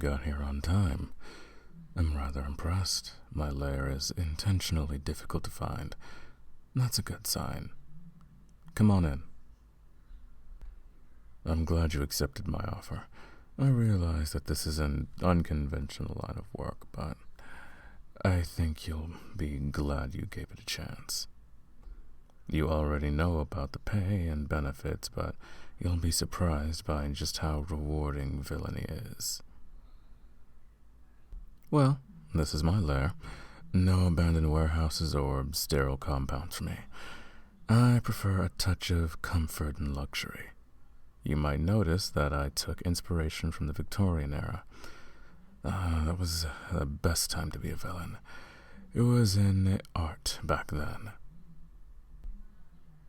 got here on time. I'm rather impressed. My lair is intentionally difficult to find. That's a good sign. Come on in. I'm glad you accepted my offer. I realize that this is an unconventional line of work, but I think you'll be glad you gave it a chance. You already know about the pay and benefits, but you'll be surprised by just how rewarding villainy is. Well, this is my lair. No abandoned warehouses or sterile compounds for me. I prefer a touch of comfort and luxury. You might notice that I took inspiration from the Victorian era. That was the best time to be a villain. It was in art back then.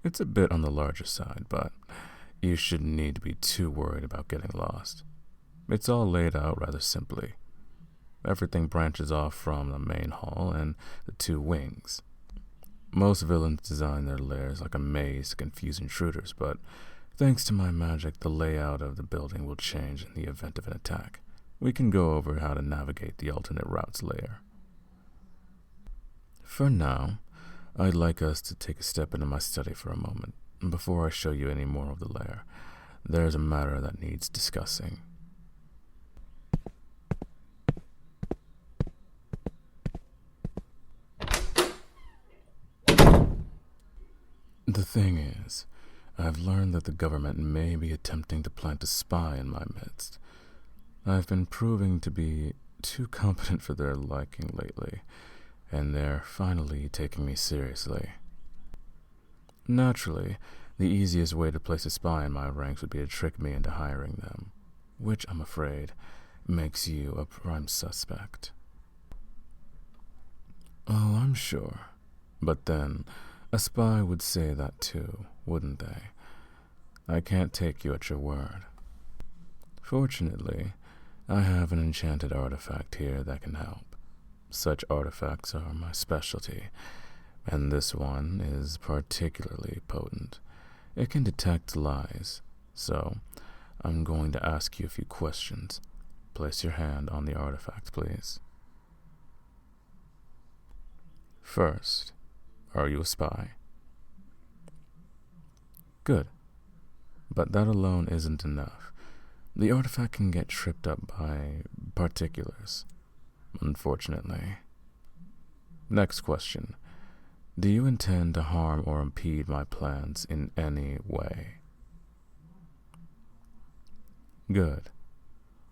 It's a bit on the larger side, but you shouldn't need to be too worried about getting lost. It's all laid out rather simply. Everything branches off from the main hall and the two wings. Most villains design their lairs like a maze to confuse intruders, but thanks to my magic, the layout of the building will change in the event of an attack. We can go over how to navigate the alternate routes later. For now, I'd like us to take a step into my study for a moment. Before I show you any more of the lair, there's a matter that needs discussing. The thing is, I've learned that the government may be attempting to plant a spy in my midst. I've been proving to be too competent for their liking lately, and they're finally taking me seriously. Naturally, the easiest way to place a spy in my ranks would be to trick me into hiring them, which I'm afraid makes you a prime suspect. Oh, I'm sure. But then, a spy would say that too, wouldn't they? I can't take you at your word. Fortunately, I have an enchanted artifact here that can help. Such artifacts are my specialty, and this one is particularly potent. It can detect lies, so I'm going to ask you a few questions. Place your hand on the artifact, please. First, are you a spy? Good. But that alone isn't enough. The artifact can get tripped up by particulars, unfortunately. Next question. Do you intend to harm or impede my plans in any way? Good.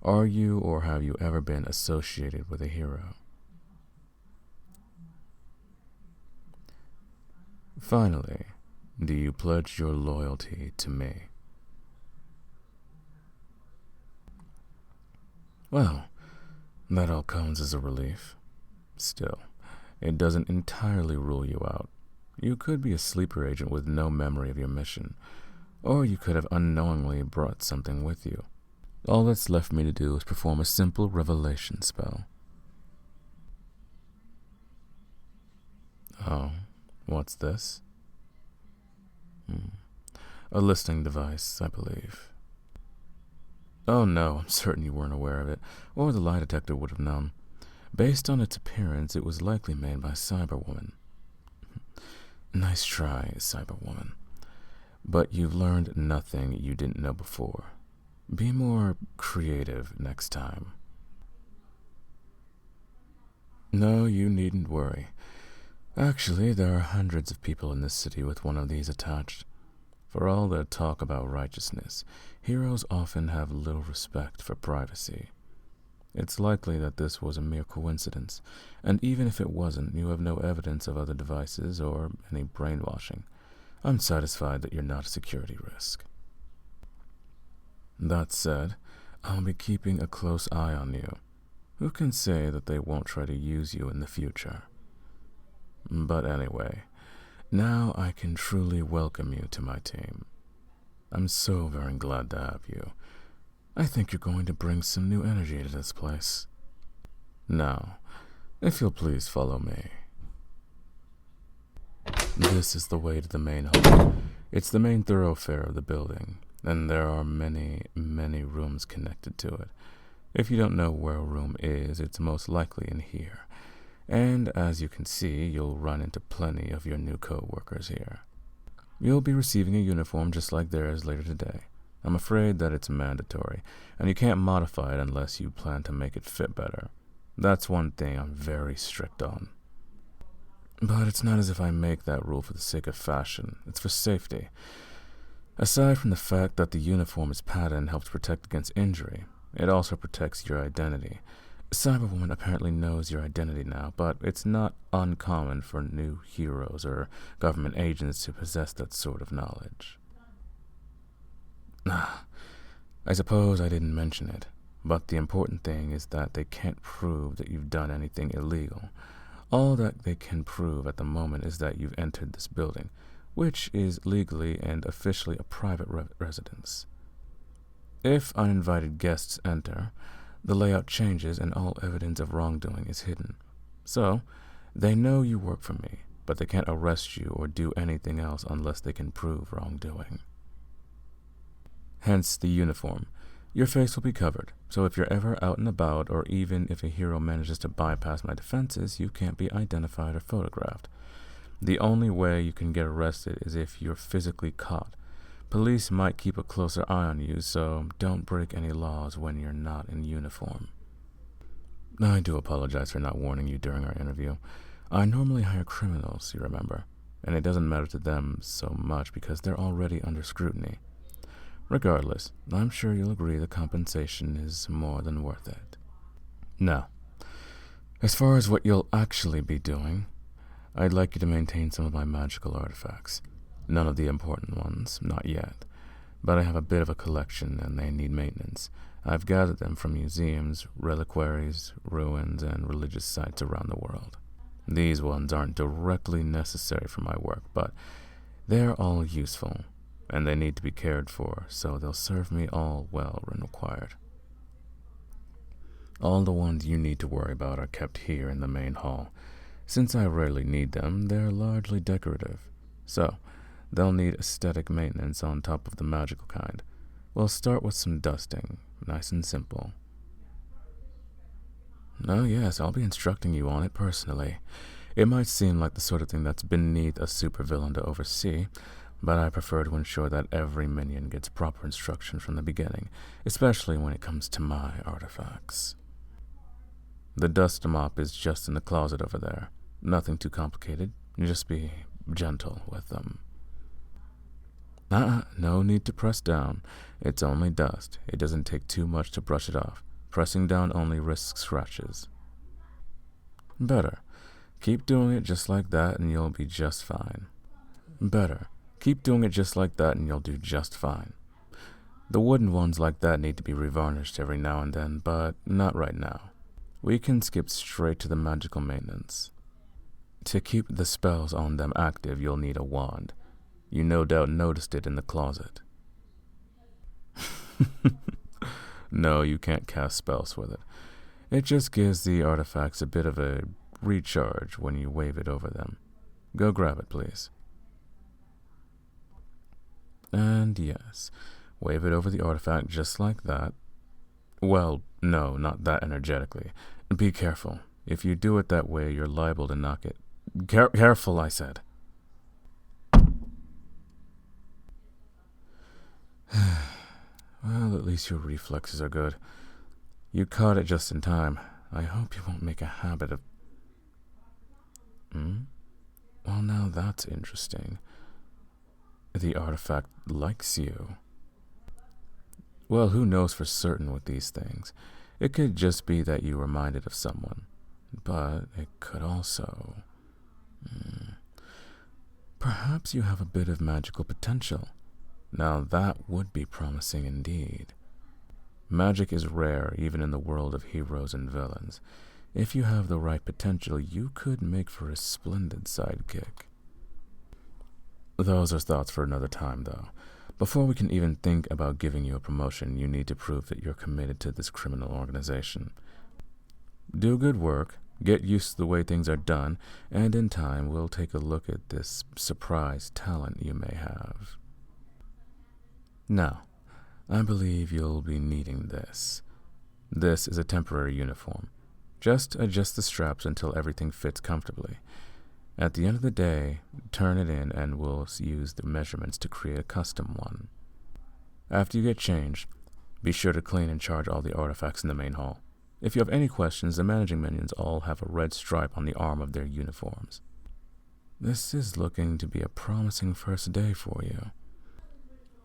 Are you or have you ever been associated with a hero? Finally, do you pledge your loyalty to me? Well, that all comes as a relief. Still, it doesn't entirely rule you out. You could be a sleeper agent with no memory of your mission, or you could have unknowingly brought something with you. All that's left for me to do is perform a simple revelation spell. Oh, what's this? A listening device, I believe. Oh no, I'm certain you weren't aware of it, or the lie detector would have known. Based on its appearance, it was likely made by Cyberwoman. Nice try, Cyberwoman. But you've learned nothing you didn't know before. Be more creative next time. No, you needn't worry. Actually, there are hundreds of people in this city with one of these attached. For all their talk about righteousness, heroes often have little respect for privacy. It's likely that this was a mere coincidence, and even if it wasn't, you have no evidence of other devices or any brainwashing. I'm satisfied that you're not a security risk. That said, I'll be keeping a close eye on you. Who can say that they won't try to use you in the future? But anyway, now I can truly welcome you to my team. I'm so very glad to have you. I think you're going to bring some new energy to this place. Now, if you'll please follow me. This is the way to the main hall. It's the main thoroughfare of the building, and there are many, many rooms connected to it. If you don't know where a room is, it's most likely in here. And as you can see, you'll run into plenty of your new co-workers here. You'll be receiving a uniform just like theirs later today. I'm afraid that it's mandatory, and you can't modify it unless you plan to make it fit better. That's one thing I'm very strict on. But it's not as if I make that rule for the sake of fashion. It's for safety. Aside from the fact that the uniform is padded and helps protect against injury, it also protects your identity. Cyberwoman apparently knows your identity now, but it's not uncommon for new heroes or government agents to possess that sort of knowledge. I suppose I didn't mention it, but the important thing is that they can't prove that you've done anything illegal. All that they can prove at the moment is that you've entered this building, which is legally and officially a private residence. If uninvited guests enter, the layout changes and all evidence of wrongdoing is hidden. So, they know you work for me, but they can't arrest you or do anything else unless they can prove wrongdoing. Hence the uniform. Your face will be covered, so if you're ever out and about, or even if a hero manages to bypass my defenses, you can't be identified or photographed. The only way you can get arrested is if you're physically caught. Police might keep a closer eye on you, so don't break any laws when you're not in uniform. I do apologize for not warning you during our interview. I normally hire criminals, you remember, and it doesn't matter to them so much because they're already under scrutiny. Regardless, I'm sure you'll agree the compensation is more than worth it. Now, as far as what you'll actually be doing, I'd like you to maintain some of my magical artifacts. None of the important ones, not yet. But I have a bit of a collection and they need maintenance. I've gathered them from museums, reliquaries, ruins, and religious sites around the world. These ones aren't directly necessary for my work, but they're all useful, and they need to be cared for, so they'll serve me all well when required. All the ones you need to worry about are kept here in the main hall. Since I rarely need them, they're largely decorative, so they'll need aesthetic maintenance on top of the magical kind. We'll start with some dusting, nice and simple. Oh yes, I'll be instructing you on it personally. It might seem like the sort of thing that's beneath a supervillain to oversee, but I prefer to ensure that every minion gets proper instruction from the beginning, especially when it comes to my artifacts. The dust mop is just in the closet over there. Nothing too complicated, just be gentle with them. No need to press down. It's only dust. It doesn't take too much to brush it off. Pressing down only risks scratches. Better. Keep doing it just like that and you'll be just fine. Better. Keep doing it just like that and you'll do just fine. The wooden ones like that need to be revarnished every now and then, but not right now. We can skip straight to the magical maintenance. To keep the spells on them active, you'll need a wand. You no doubt noticed it in the closet. No, you can't cast spells with it. It just gives the artifacts a bit of a recharge when you wave it over them. Go grab it, please. And yes, wave it over the artifact just like that. Well, no, not that energetically. Be careful. If you do it that way, you're liable to knock it. Careful, I said. Well, at least your reflexes are good. You caught it just in time. I hope you won't make a habit of... Well, now that's interesting. The artifact likes you. Well, who knows for certain with these things? It could just be that you reminded of someone. But it could also... Perhaps you have a bit of magical potential. Now that would be promising indeed. Magic is rare even in the world of heroes and villains. If you have the right potential, you could make for a splendid sidekick. Those are thoughts for another time, though. Before we can even think about giving you a promotion, you need to prove that you're committed to this criminal organization. Do good work, get used to the way things are done, and in time we'll take a look at this surprise talent you may have. Now, I believe you'll be needing this. This is a temporary uniform. Just adjust the straps until everything fits comfortably. At the end of the day, turn it in and we'll use the measurements to create a custom one. After you get changed, be sure to clean and charge all the artifacts in the main hall. If you have any questions, the managing minions all have a red stripe on the arm of their uniforms. This is looking to be a promising first day for you.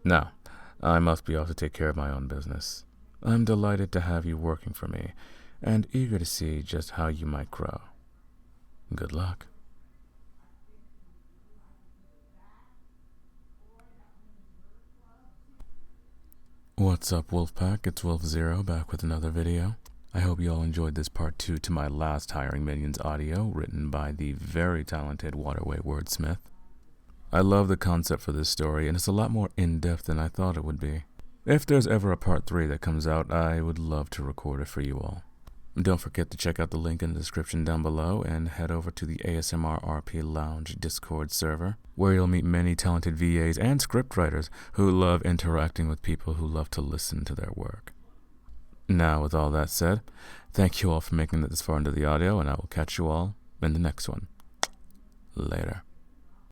Now, I must be off to take care of my own business. I'm delighted to have you working for me, and eager to see just how you might grow. Good luck. What's up, Wolfpack? It's Wolf0 back with another video. I hope you all enjoyed this part 2 to my last Hiring Minions audio, written by the very talented Waterway Wordsmith. I love the concept for this story, and it's a lot more in-depth than I thought it would be. If there's ever a part 3 that comes out, I would love to record it for you all. Don't forget to check out the link in the description down below and head over to the ASMR RP Lounge Discord server, where you'll meet many talented VAs and scriptwriters who love interacting with people who love to listen to their work. Now, with all that said, thank you all for making it this far into the audio, and I will catch you all in the next one. Later.